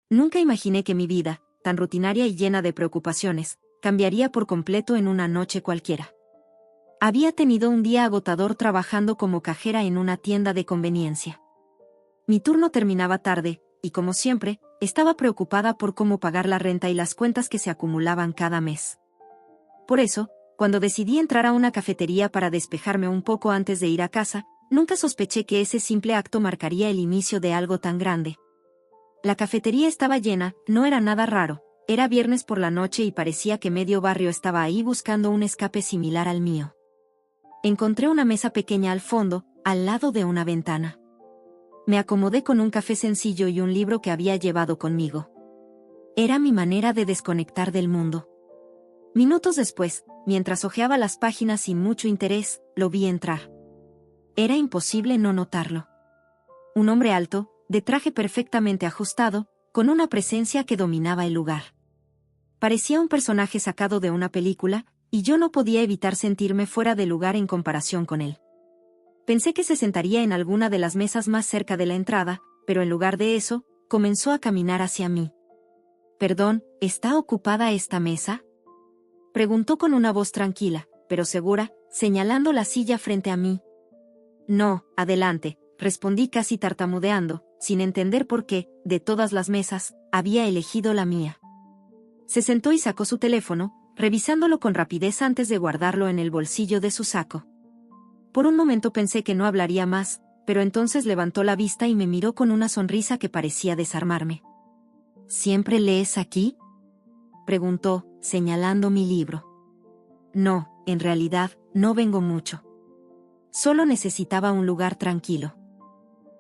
Nunca imaginé que mi vida, tan rutinaria y llena de preocupaciones, cambiaría por completo en una noche cualquiera. Había tenido un día agotador trabajando como cajera en una tienda de conveniencia. Mi turno terminaba tarde, y como siempre, estaba preocupada por cómo pagar la renta y las cuentas que se acumulaban cada mes. Por eso, cuando decidí entrar a una cafetería para despejarme un poco antes de ir a casa, nunca sospeché que ese simple acto marcaría el inicio de algo tan grande. La cafetería estaba llena, no era nada raro, era viernes por la noche y parecía que medio barrio estaba ahí buscando un escape similar al mío. Encontré una mesa pequeña al fondo, al lado de una ventana. Me acomodé con un café sencillo y un libro que había llevado conmigo. Era mi manera de desconectar del mundo. Minutos después, mientras hojeaba las páginas sin mucho interés, lo vi entrar. Era imposible no notarlo. Un hombre alto, de traje perfectamente ajustado, con una presencia que dominaba el lugar. Parecía un personaje sacado de una película, y yo no podía evitar sentirme fuera de lugar en comparación con él. Pensé que se sentaría en alguna de las mesas más cerca de la entrada, pero en lugar de eso, comenzó a caminar hacia mí. «Perdón, ¿está ocupada esta mesa?», preguntó con una voz tranquila, pero segura, señalando la silla frente a mí. «No, adelante», respondí casi tartamudeando, sin entender por qué, de todas las mesas, había elegido la mía. Se sentó y sacó su teléfono, revisándolo con rapidez antes de guardarlo en el bolsillo de su saco. Por un momento pensé que no hablaría más, pero entonces levantó la vista y me miró con una sonrisa que parecía desarmarme. «¿Siempre lees aquí?», preguntó, señalando mi libro. «No, en realidad, no vengo mucho. Solo necesitaba un lugar tranquilo».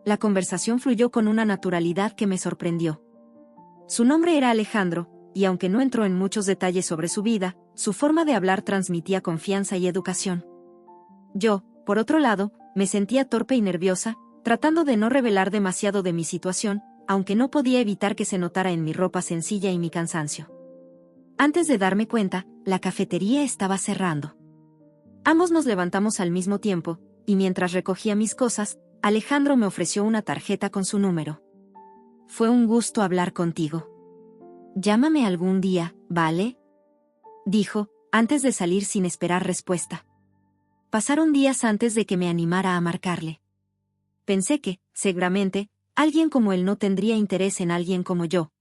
La conversación fluyó con una naturalidad que me sorprendió. Su nombre era Alejandro, y aunque no entró en muchos detalles sobre su vida, su forma de hablar transmitía confianza y educación. Yo, por otro lado, me sentía torpe y nerviosa, tratando de no revelar demasiado de mi situación, aunque no podía evitar que se notara en mi ropa sencilla y mi cansancio. Antes de darme cuenta, la cafetería estaba cerrando. Ambos nos levantamos al mismo tiempo, y mientras recogía mis cosas, Alejandro me ofreció una tarjeta con su número. «Fue un gusto hablar contigo. Llámame algún día, ¿vale?», dijo, antes de salir sin esperar respuesta. Pasaron días antes de que me animara a marcarle. Pensé que, seguramente, alguien como él no tendría interés en alguien como yo.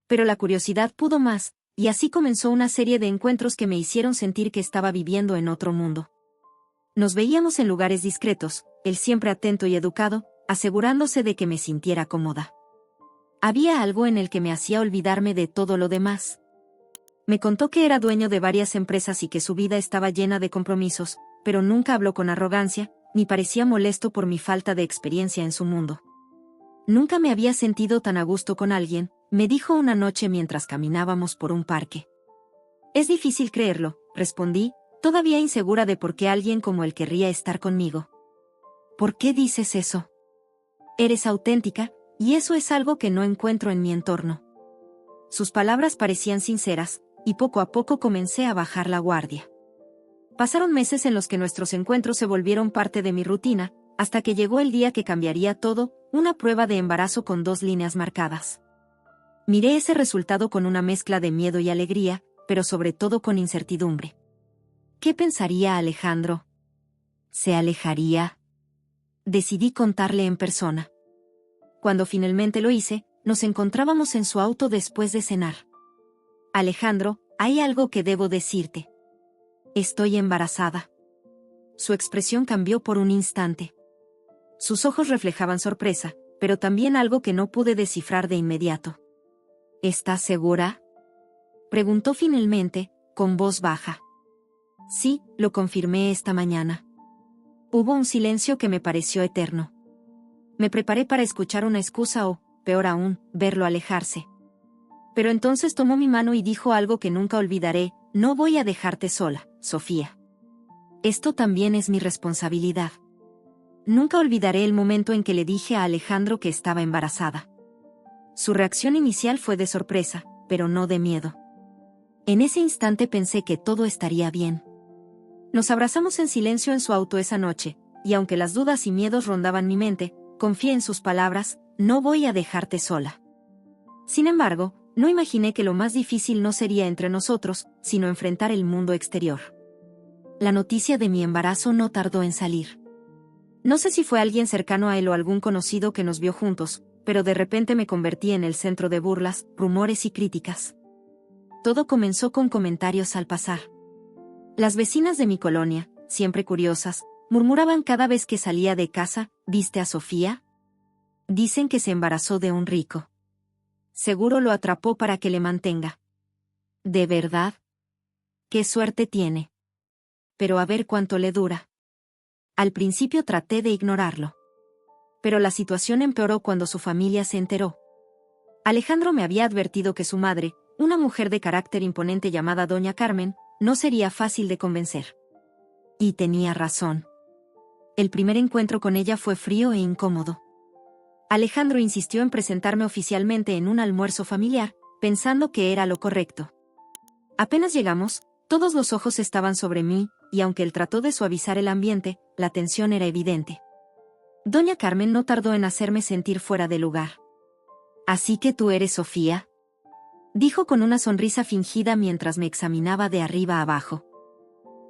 Pero la curiosidad pudo más, y así comenzó una serie de encuentros que me hicieron sentir que estaba viviendo en otro mundo. Nos veíamos en lugares discretos, él siempre atento y educado, asegurándose de que me sintiera cómoda. Había algo en el que me hacía olvidarme de todo lo demás. Me contó que era dueño de varias empresas y que su vida estaba llena de compromisos, pero nunca habló con arrogancia, ni parecía molesto por mi falta de experiencia en su mundo. «Nunca me había sentido tan a gusto con alguien», me dijo una noche mientras caminábamos por un parque. «Es difícil creerlo», respondí, todavía insegura de por qué alguien como él querría estar conmigo. «¿Por qué dices eso? Eres auténtica, y eso es algo que no encuentro en mi entorno». Sus palabras parecían sinceras, y poco a poco comencé a bajar la guardia. Pasaron meses en los que nuestros encuentros se volvieron parte de mi rutina, hasta que llegó el día que cambiaría todo, una prueba de embarazo con 2 líneas marcadas. Miré ese resultado con una mezcla de miedo y alegría, pero sobre todo con incertidumbre. ¿Qué pensaría Alejandro? ¿Se alejaría? Decidí contarle en persona. Cuando finalmente lo hice, nos encontrábamos en su auto después de cenar. «Alejandro, hay algo que debo decirte. Estoy embarazada». Su expresión cambió por un instante. Sus ojos reflejaban sorpresa, pero también algo que no pude descifrar de inmediato. «¿Estás segura?», preguntó finalmente, con voz baja. «Sí», lo confirmé esta mañana. Hubo un silencio que me pareció eterno. Me preparé para escuchar una excusa o, peor aún, verlo alejarse. Pero entonces tomó mi mano y dijo algo que nunca olvidaré: «No voy a dejarte sola, Sofía. Esto también es mi responsabilidad». Nunca olvidaré el momento en que le dije a Alejandro que estaba embarazada. Su reacción inicial fue de sorpresa, pero no de miedo. En ese instante pensé que todo estaría bien. Nos abrazamos en silencio en su auto esa noche, y aunque las dudas y miedos rondaban mi mente, confié en sus palabras: «No voy a dejarte sola». Sin embargo, no imaginé que lo más difícil no sería entre nosotros, sino enfrentar el mundo exterior. La noticia de mi embarazo no tardó en salir. No sé si fue alguien cercano a él o algún conocido que nos vio juntos, pero de repente me convertí en el centro de burlas, rumores y críticas. Todo comenzó con comentarios al pasar. Las vecinas de mi colonia, siempre curiosas, murmuraban cada vez que salía de casa: ¿viste a Sofía? Dicen que se embarazó de un rico. Seguro lo atrapó para que le mantenga. ¿De verdad? ¡Qué suerte tiene! Pero a ver cuánto le dura. Al principio traté de ignorarlo. Pero la situación empeoró cuando su familia se enteró. Alejandro me había advertido que su madre, una mujer de carácter imponente llamada Doña Carmen, no sería fácil de convencer. Y tenía razón. El primer encuentro con ella fue frío e incómodo. Alejandro insistió en presentarme oficialmente en un almuerzo familiar, pensando que era lo correcto. Apenas llegamos, todos los ojos estaban sobre mí, y aunque él trató de suavizar el ambiente, la tensión era evidente. Doña Carmen no tardó en hacerme sentir fuera de lugar. «¿Así que tú eres Sofía?», dijo con una sonrisa fingida mientras me examinaba de arriba a abajo.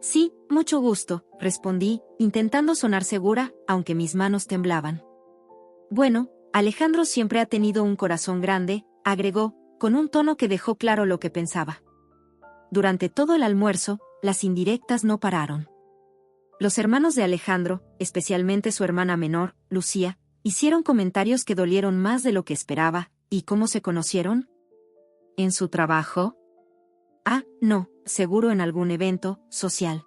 «Sí, mucho gusto», respondí, intentando sonar segura, aunque mis manos temblaban. «Bueno, Alejandro siempre ha tenido un corazón grande», agregó, con un tono que dejó claro lo que pensaba. Durante todo el almuerzo, las indirectas no pararon. Los hermanos de Alejandro, especialmente su hermana menor, Lucía, hicieron comentarios que dolieron más de lo que esperaba. ¿Y cómo se conocieron? ¿En su trabajo? Ah, no, seguro en algún evento social.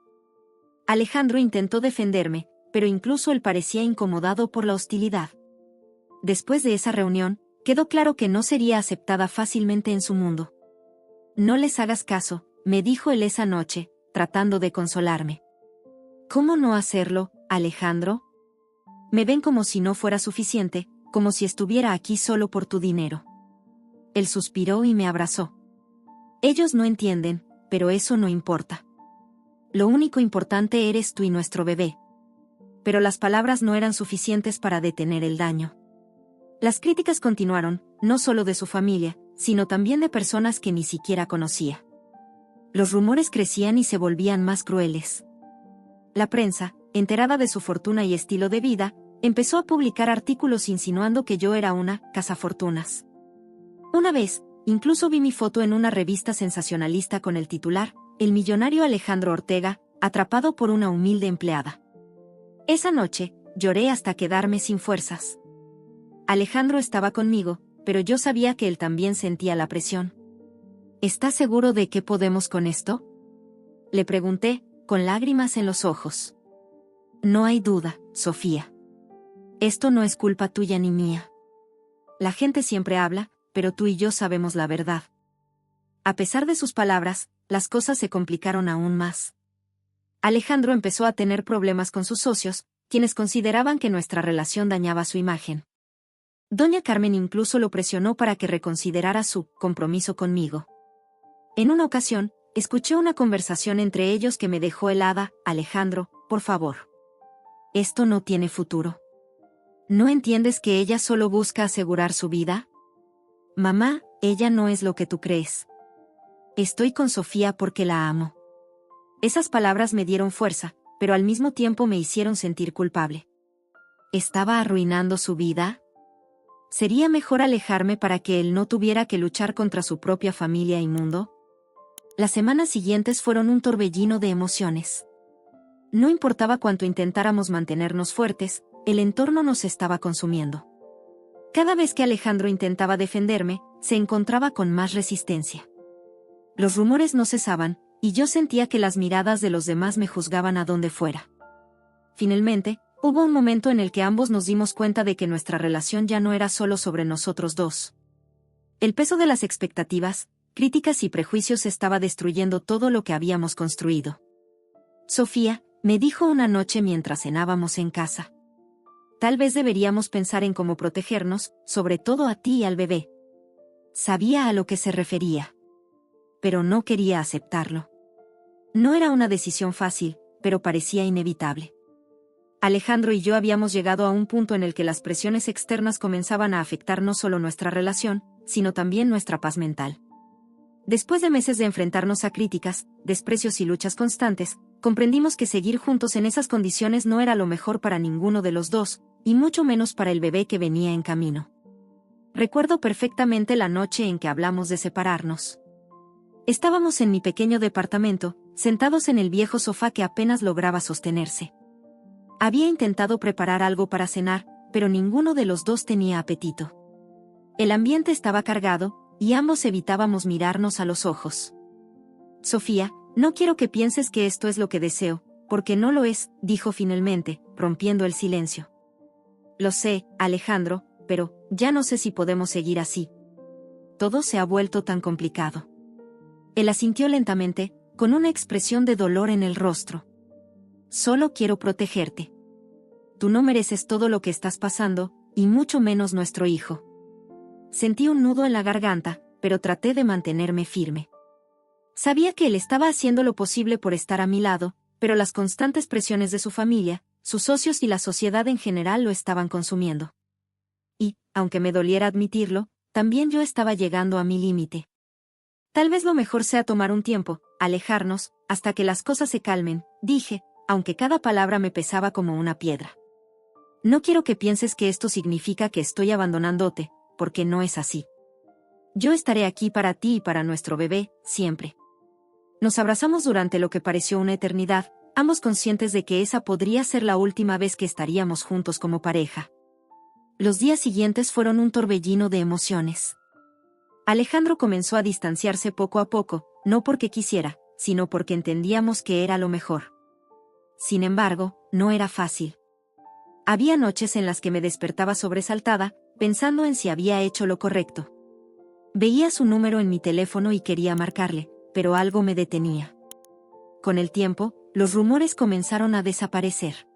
Alejandro intentó defenderme, pero incluso él parecía incomodado por la hostilidad. Después de esa reunión, quedó claro que no sería aceptada fácilmente en su mundo. «No les hagas caso», me dijo él esa noche, tratando de consolarme. «¿Cómo no hacerlo, Alejandro? Me ven como si no fuera suficiente, como si estuviera aquí solo por tu dinero». Él suspiró y me abrazó. «Ellos no entienden, pero eso no importa. Lo único importante eres tú y nuestro bebé». Pero las palabras no eran suficientes para detener el daño. Las críticas continuaron, no solo de su familia, sino también de personas que ni siquiera conocía. Los rumores crecían y se volvían más crueles. La prensa, enterada de su fortuna y estilo de vida, empezó a publicar artículos insinuando que yo era una cazafortunas. Una vez, incluso vi mi foto en una revista sensacionalista con el titular: «El millonario Alejandro Ortega, atrapado por una humilde empleada». Esa noche, lloré hasta quedarme sin fuerzas. Alejandro estaba conmigo, pero yo sabía que él también sentía la presión. «¿Estás seguro de que podemos con esto?», le pregunté, con lágrimas en los ojos. «No hay duda, Sofía. Esto no es culpa tuya ni mía. La gente siempre habla, pero tú y yo sabemos la verdad». A pesar de sus palabras, las cosas se complicaron aún más. Alejandro empezó a tener problemas con sus socios, quienes consideraban que nuestra relación dañaba su imagen. Doña Carmen incluso lo presionó para que reconsiderara su compromiso conmigo. En una ocasión, escuché una conversación entre ellos que me dejó helada. «Alejandro, por favor. Esto no tiene futuro. ¿No entiendes que ella solo busca asegurar su vida? Mamá, ella no es lo que tú crees. Estoy con Sofía porque la amo». Esas palabras me dieron fuerza, pero al mismo tiempo me hicieron sentir culpable. ¿Estaba arruinando su vida? ¿Sería mejor alejarme para que él no tuviera que luchar contra su propia familia y mundo? Las semanas siguientes fueron un torbellino de emociones. No importaba cuánto intentáramos mantenernos fuertes, el entorno nos estaba consumiendo. Cada vez que Alejandro intentaba defenderme, se encontraba con más resistencia. Los rumores no cesaban, y yo sentía que las miradas de los demás me juzgaban a donde fuera. Finalmente, hubo un momento en el que ambos nos dimos cuenta de que nuestra relación ya no era solo sobre nosotros dos. El peso de las expectativas, críticas y prejuicios estaba destruyendo todo lo que habíamos construido. «Sofía», me dijo una noche mientras cenábamos en casa, «tal vez deberíamos pensar en cómo protegernos, sobre todo a ti y al bebé». Sabía a lo que se refería. Pero no quería aceptarlo. No era una decisión fácil, pero parecía inevitable. Alejandro y yo habíamos llegado a un punto en el que las presiones externas comenzaban a afectar no solo nuestra relación, sino también nuestra paz mental. Después de meses de enfrentarnos a críticas, desprecios y luchas constantes, comprendimos que seguir juntos en esas condiciones no era lo mejor para ninguno de los dos, y mucho menos para el bebé que venía en camino. Recuerdo perfectamente la noche en que hablamos de separarnos. Estábamos en mi pequeño departamento, sentados en el viejo sofá que apenas lograba sostenerse. Había intentado preparar algo para cenar, pero ninguno de los dos tenía apetito. El ambiente estaba cargado, y ambos evitábamos mirarnos a los ojos. Sofía, no quiero que pienses que esto es lo que deseo, porque no lo es, dijo finalmente, rompiendo el silencio. Lo sé, Alejandro, pero ya no sé si podemos seguir así. Todo se ha vuelto tan complicado. Él asintió lentamente, con una expresión de dolor en el rostro. Solo quiero protegerte. Tú no mereces todo lo que estás pasando, y mucho menos nuestro hijo. Sentí un nudo en la garganta, pero traté de mantenerme firme. Sabía que él estaba haciendo lo posible por estar a mi lado, pero las constantes presiones de su familia, sus socios y la sociedad en general lo estaban consumiendo. Y, aunque me doliera admitirlo, también yo estaba llegando a mi límite. Tal vez lo mejor sea tomar un tiempo, alejarnos, hasta que las cosas se calmen, dije, aunque cada palabra me pesaba como una piedra. No quiero que pienses que esto significa que estoy abandonándote, porque no es así. Yo estaré aquí para ti y para nuestro bebé, siempre. Nos abrazamos durante lo que pareció una eternidad, ambos conscientes de que esa podría ser la última vez que estaríamos juntos como pareja. Los días siguientes fueron un torbellino de emociones. Alejandro comenzó a distanciarse poco a poco, no porque quisiera, sino porque entendíamos que era lo mejor. Sin embargo, no era fácil. Había noches en las que me despertaba sobresaltada, pensando en si había hecho lo correcto. Veía su número en mi teléfono y quería marcarle, pero algo me detenía. Con el tiempo, los rumores comenzaron a desaparecer.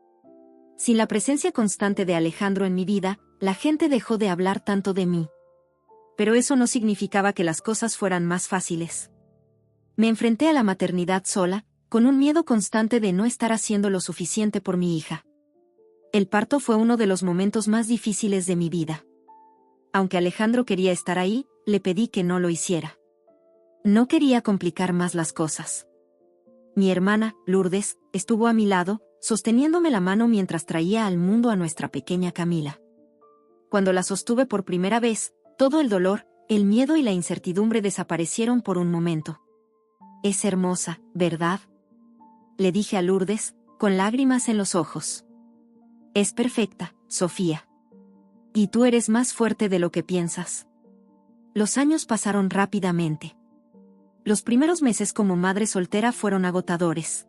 Sin la presencia constante de Alejandro en mi vida, la gente dejó de hablar tanto de mí. Pero eso no significaba que las cosas fueran más fáciles. Me enfrenté a la maternidad sola, con un miedo constante de no estar haciendo lo suficiente por mi hija. El parto fue uno de los momentos más difíciles de mi vida. Aunque Alejandro quería estar ahí, le pedí que no lo hiciera. No quería complicar más las cosas. Mi hermana, Lourdes, estuvo a mi lado, sosteniéndome la mano mientras traía al mundo a nuestra pequeña Camila. Cuando la sostuve por primera vez, todo el dolor, el miedo y la incertidumbre desaparecieron por un momento. Es hermosa, ¿verdad? Le dije a Lourdes, con lágrimas en los ojos. Es perfecta, Sofía. Y tú eres más fuerte de lo que piensas. Los años pasaron rápidamente. Los primeros meses como madre soltera fueron agotadores.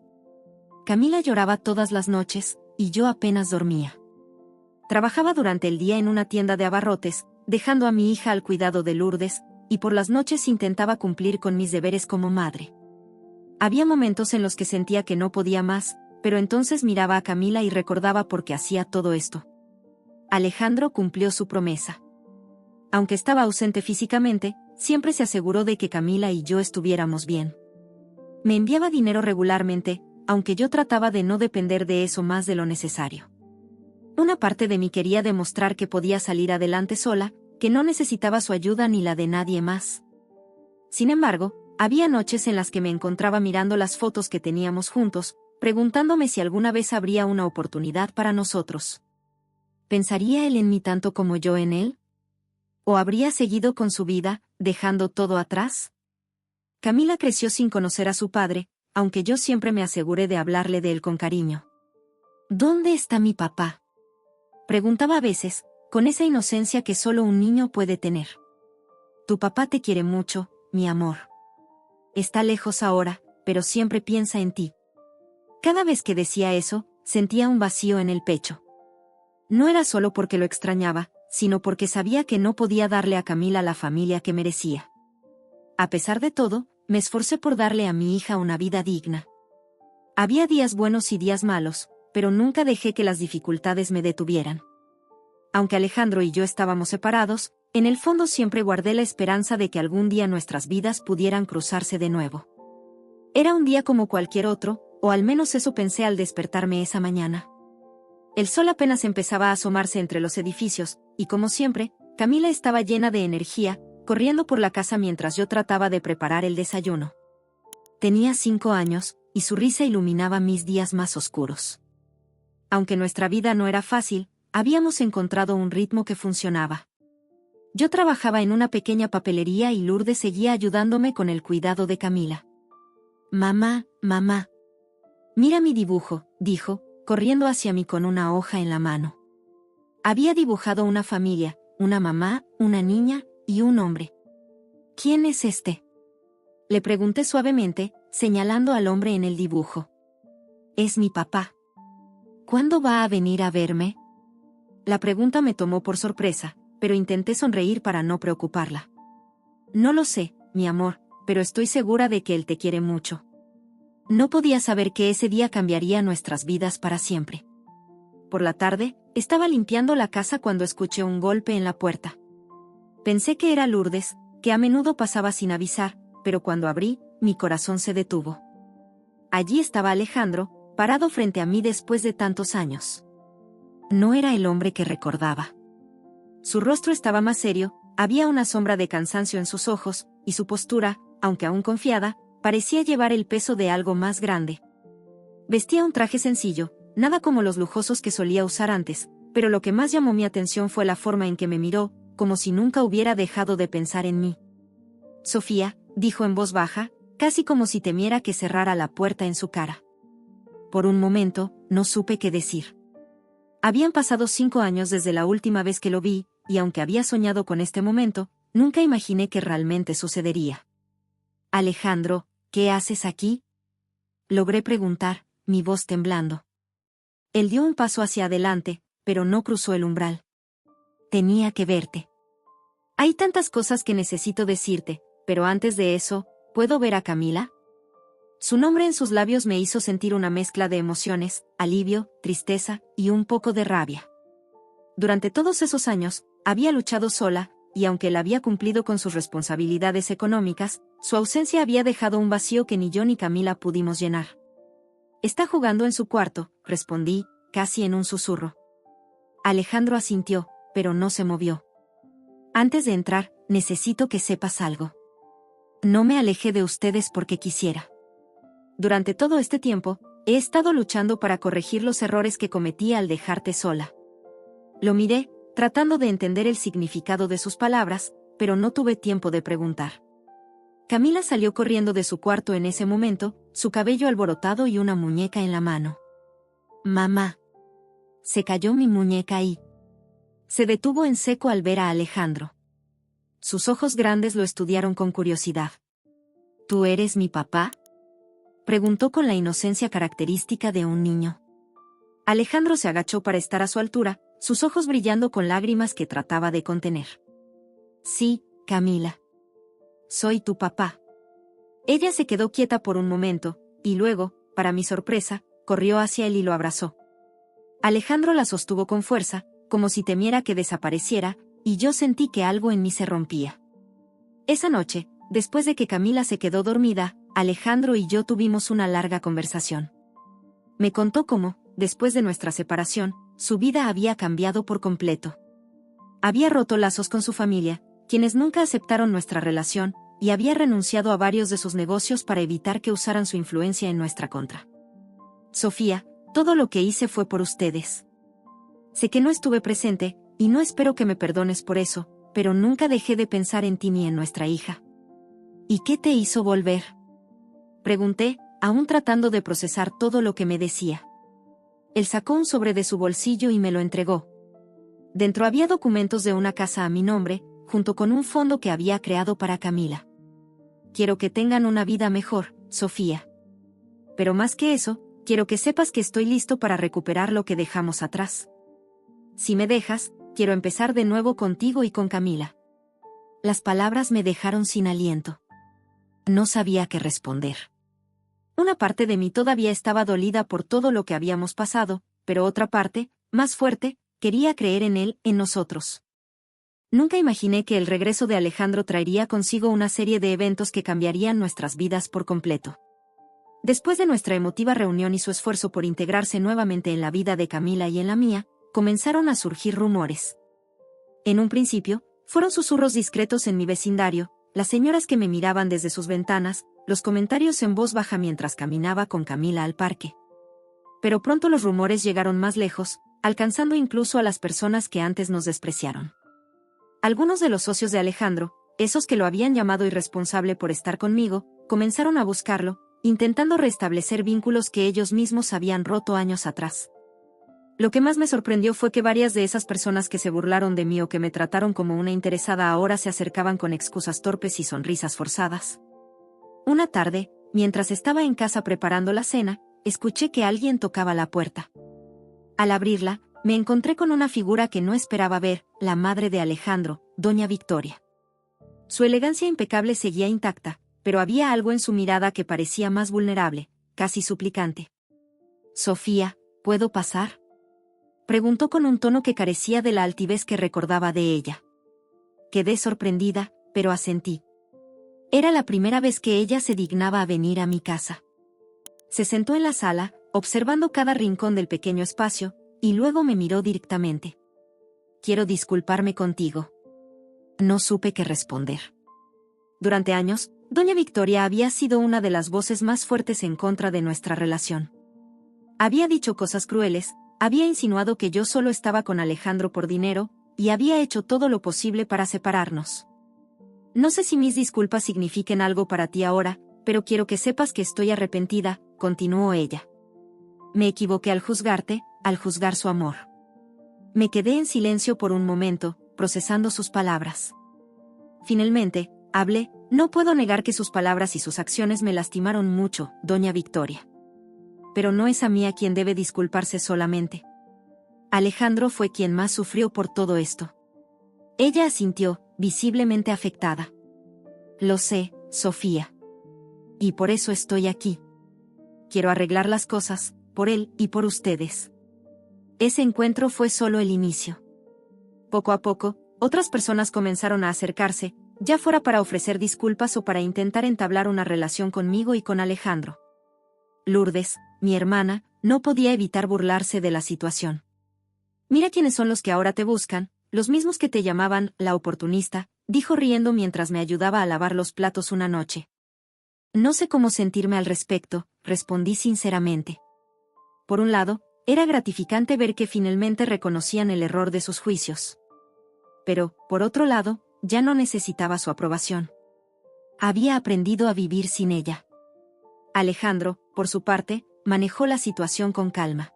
Camila lloraba todas las noches, y yo apenas dormía. Trabajaba durante el día en una tienda de abarrotes, dejando a mi hija al cuidado de Lourdes, y por las noches intentaba cumplir con mis deberes como madre. Había momentos en los que sentía que no podía más, pero entonces miraba a Camila y recordaba por qué hacía todo esto. Alejandro cumplió su promesa. Aunque estaba ausente físicamente, siempre se aseguró de que Camila y yo estuviéramos bien. Me enviaba dinero regularmente, aunque yo trataba de no depender de eso más de lo necesario. Una parte de mí quería demostrar que podía salir adelante sola, que no necesitaba su ayuda ni la de nadie más. Sin embargo, había noches en las que me encontraba mirando las fotos que teníamos juntos, preguntándome si alguna vez habría una oportunidad para nosotros. ¿Pensaría él en mí tanto como yo en él? ¿O habría seguido con su vida, dejando todo atrás? Camila creció sin conocer a su padre, aunque yo siempre me aseguré de hablarle de él con cariño. ¿Dónde está mi papá?, preguntaba a veces, con esa inocencia que solo un niño puede tener. Tu papá te quiere mucho, mi amor. Está lejos ahora, pero siempre piensa en ti. Cada vez que decía eso, sentía un vacío en el pecho. No era solo porque lo extrañaba, sino porque sabía que no podía darle a Camila la familia que merecía. A pesar de todo, me esforcé por darle a mi hija una vida digna. Había días buenos y días malos, pero nunca dejé que las dificultades me detuvieran. Aunque Alejandro y yo estábamos separados, en el fondo siempre guardé la esperanza de que algún día nuestras vidas pudieran cruzarse de nuevo. Era un día como cualquier otro, o al menos eso pensé al despertarme esa mañana. El sol apenas empezaba a asomarse entre los edificios, y como siempre, Camila estaba llena de energía, corriendo por la casa mientras yo trataba de preparar el desayuno. Tenía 5 años, y su risa iluminaba mis días más oscuros. Aunque nuestra vida no era fácil, habíamos encontrado un ritmo que funcionaba. Yo trabajaba en una pequeña papelería y Lourdes seguía ayudándome con el cuidado de Camila. Mamá, mamá. Mira mi dibujo, dijo, corriendo hacia mí con una hoja en la mano. Había dibujado una familia, una mamá, una niña y un hombre. ¿Quién es este? Le pregunté suavemente, señalando al hombre en el dibujo. Es mi papá. ¿Cuándo va a venir a verme? La pregunta me tomó por sorpresa, pero intenté sonreír para no preocuparla. No lo sé, mi amor, pero estoy segura de que él te quiere mucho. No podía saber que ese día cambiaría nuestras vidas para siempre. Por la tarde, estaba limpiando la casa cuando escuché un golpe en la puerta. Pensé que era Lourdes, que a menudo pasaba sin avisar, pero cuando abrí, mi corazón se detuvo. Allí estaba Alejandro, parado frente a mí después de tantos años. No era el hombre que recordaba. Su rostro estaba más serio, había una sombra de cansancio en sus ojos, y su postura, aunque aún confiada, parecía llevar el peso de algo más grande. Vestía un traje sencillo, nada como los lujosos que solía usar antes, pero lo que más llamó mi atención fue la forma en que me miró, como si nunca hubiera dejado de pensar en mí. Sofía, dijo en voz baja, casi como si temiera que cerrara la puerta en su cara. Por un momento, no supe qué decir. Habían pasado 5 años desde la última vez que lo vi, y aunque había soñado con este momento, nunca imaginé que realmente sucedería. Alejandro, ¿qué haces aquí? Logré preguntar, mi voz temblando. Él dio un paso hacia adelante, pero no cruzó el umbral. Tenía que verte. Hay tantas cosas que necesito decirte, pero antes de eso, ¿puedo ver a Camila? Su nombre en sus labios me hizo sentir una mezcla de emociones, alivio, tristeza y un poco de rabia. Durante todos esos años, había luchado sola, y aunque él había cumplido con sus responsabilidades económicas, su ausencia había dejado un vacío que ni yo ni Camila pudimos llenar. Está jugando en su cuarto, respondí, casi en un susurro. Alejandro asintió, pero no se movió. Antes de entrar, necesito que sepas algo. No me alejé de ustedes porque quisiera. Durante todo este tiempo, he estado luchando para corregir los errores que cometí al dejarte sola. Lo miré, tratando de entender el significado de sus palabras, pero no tuve tiempo de preguntar. Camila salió corriendo de su cuarto en ese momento, su cabello alborotado y una muñeca en la mano. Mamá. Se cayó mi muñeca y... Se detuvo en seco al ver a Alejandro. Sus ojos grandes lo estudiaron con curiosidad. ¿Tú eres mi papá? Preguntó con la inocencia característica de un niño. Alejandro se agachó para estar a su altura, sus ojos brillando con lágrimas que trataba de contener. Sí, Camila. Soy tu papá. Ella se quedó quieta por un momento, y luego, para mi sorpresa, corrió hacia él y lo abrazó. Alejandro la sostuvo con fuerza, como si temiera que desapareciera, y yo sentí que algo en mí se rompía. Esa noche, después de que Camila se quedó dormida, Alejandro y yo tuvimos una larga conversación. Me contó cómo, después de nuestra separación, su vida había cambiado por completo. Había roto lazos con su familia, quienes nunca aceptaron nuestra relación, y había renunciado a varios de sus negocios para evitar que usaran su influencia en nuestra contra. Sofía, todo lo que hice fue por ustedes. Sé que no estuve presente, y no espero que me perdones por eso, pero nunca dejé de pensar en ti ni en nuestra hija. ¿Y qué te hizo volver? Pregunté, aún tratando de procesar todo lo que me decía. Él sacó un sobre de su bolsillo y me lo entregó. Dentro había documentos de una casa a mi nombre, junto con un fondo que había creado para Camila. Quiero que tengan una vida mejor, Sofía. Pero más que eso, quiero que sepas que estoy listo para recuperar lo que dejamos atrás. Si me dejas, quiero empezar de nuevo contigo y con Camila. Las palabras me dejaron sin aliento. No sabía qué responder. Una parte de mí todavía estaba dolida por todo lo que habíamos pasado, pero otra parte, más fuerte, quería creer en él, en nosotros. Nunca imaginé que el regreso de Alejandro traería consigo una serie de eventos que cambiarían nuestras vidas por completo. Después de nuestra emotiva reunión y su esfuerzo por integrarse nuevamente en la vida de Camila y en la mía, comenzaron a surgir rumores. En un principio, Fueron susurros discretos en mi vecindario, las señoras que me miraban desde sus ventanas, los comentarios en voz baja mientras caminaba con Camila al parque. Pero pronto los rumores llegaron más lejos, alcanzando incluso a las personas que antes nos despreciaron. Algunos de los socios de Alejandro, esos que lo habían llamado irresponsable por estar conmigo, comenzaron a buscarlo, intentando restablecer vínculos que ellos mismos habían roto años atrás. Lo que más me sorprendió fue que varias de esas personas que se burlaron de mí o que me trataron como una interesada ahora se acercaban con excusas torpes y sonrisas forzadas. Una tarde, mientras estaba en casa preparando la cena, escuché que alguien tocaba la puerta. Al abrirla, me encontré con una figura que no esperaba ver, la madre de Alejandro, doña Victoria. Su elegancia impecable seguía intacta, pero había algo en su mirada que parecía más vulnerable, casi suplicante. «Sofía, ¿puedo pasar?», preguntó con un tono que carecía de la altivez que recordaba de ella. Quedé sorprendida, pero asentí. Era la primera vez que ella se dignaba a venir a mi casa. Se sentó en la sala, observando cada rincón del pequeño espacio, y luego me miró directamente. «Quiero disculparme contigo». No supe qué responder. Durante años, doña Victoria había sido una de las voces más fuertes en contra de nuestra relación. Había dicho cosas crueles, había insinuado que yo solo estaba con Alejandro por dinero, y había hecho todo lo posible para separarnos. «No sé si mis disculpas signifiquen algo para ti ahora, pero quiero que sepas que estoy arrepentida», continuó ella. «Me equivoqué al juzgarte, al juzgar su amor». Me quedé en silencio por un momento, procesando sus palabras. Finalmente, hablé: «No puedo negar que sus palabras y sus acciones me lastimaron mucho, doña Victoria. Pero no es a mí a quien debe disculparse solamente. Alejandro fue quien más sufrió por todo esto». Ella asintió, visiblemente afectada. «Lo sé, Sofía. Y por eso estoy aquí. Quiero arreglar las cosas, por él y por ustedes». Ese encuentro fue solo el inicio. Poco a poco, otras personas comenzaron a acercarse, ya fuera para ofrecer disculpas o para intentar entablar una relación conmigo y con Alejandro. Lourdes, mi hermana, no podía evitar burlarse de la situación. «Mira quiénes son los que ahora te buscan, los mismos que te llamaban la oportunista», dijo riendo mientras me ayudaba a lavar los platos una noche. «No sé cómo sentirme al respecto», respondí sinceramente. Por un lado, era gratificante ver que finalmente reconocían el error de sus juicios. Pero, por otro lado, ya no necesitaba su aprobación. Había aprendido a vivir sin ella. Alejandro, por su parte, manejó la situación con calma.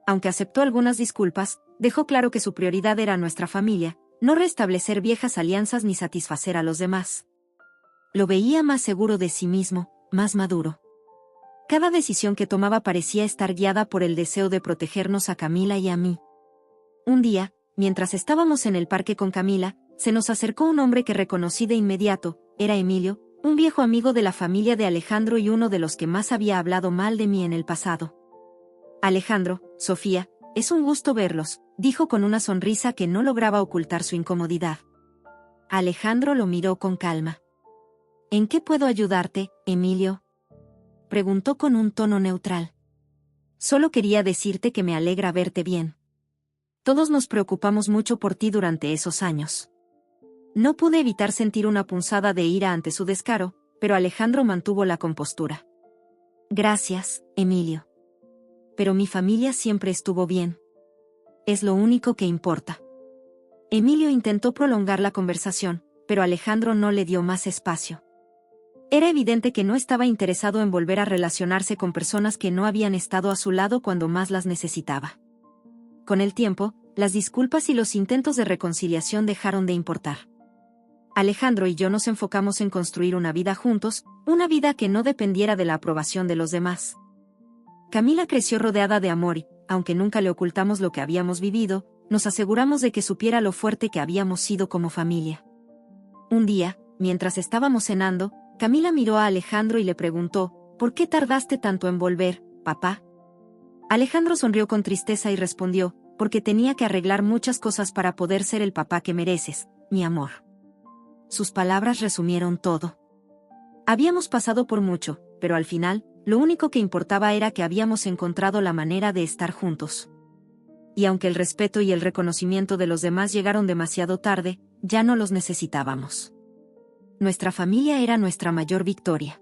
Aunque aceptó algunas disculpas, dejó claro que su prioridad era nuestra familia, no restablecer viejas alianzas ni satisfacer a los demás. Lo veía más seguro de sí mismo, más maduro. Cada decisión que tomaba parecía estar guiada por el deseo de protegernos a Camila y a mí. Un día, mientras estábamos en el parque con Camila, se nos acercó un hombre que reconocí de inmediato. Era Emilio, un viejo amigo de la familia de Alejandro y uno de los que más había hablado mal de mí en el pasado. «Alejandro, Sofía, es un gusto verlos», dijo con una sonrisa que no lograba ocultar su incomodidad. Alejandro lo miró con calma. «¿En qué puedo ayudarte, Emilio?», preguntó con un tono neutral. «Solo quería decirte que me alegra verte bien. Todos nos preocupamos mucho por ti durante esos años». No pude evitar sentir una punzada de ira ante su descaro, pero Alejandro mantuvo la compostura. «Gracias, Emilio. Pero mi familia siempre estuvo bien. Es lo único que importa». Emilio intentó prolongar la conversación, pero Alejandro no le dio más espacio. Era evidente que no estaba interesado en volver a relacionarse con personas que no habían estado a su lado cuando más las necesitaba. Con el tiempo, las disculpas y los intentos de reconciliación dejaron de importar. Alejandro y yo nos enfocamos en construir una vida juntos, una vida que no dependiera de la aprobación de los demás. Camila creció rodeada de amor y, aunque nunca le ocultamos lo que habíamos vivido, nos aseguramos de que supiera lo fuerte que habíamos sido como familia. Un día, mientras estábamos cenando, Camila miró a Alejandro y le preguntó: «¿Por qué tardaste tanto en volver, papá?». Alejandro sonrió con tristeza y respondió: «Porque tenía que arreglar muchas cosas para poder ser el papá que mereces, mi amor». Sus palabras resumieron todo. Habíamos pasado por mucho, pero al final, lo único que importaba era que habíamos encontrado la manera de estar juntos. Y aunque el respeto y el reconocimiento de los demás llegaron demasiado tarde, ya no los necesitábamos. Nuestra familia era nuestra mayor victoria.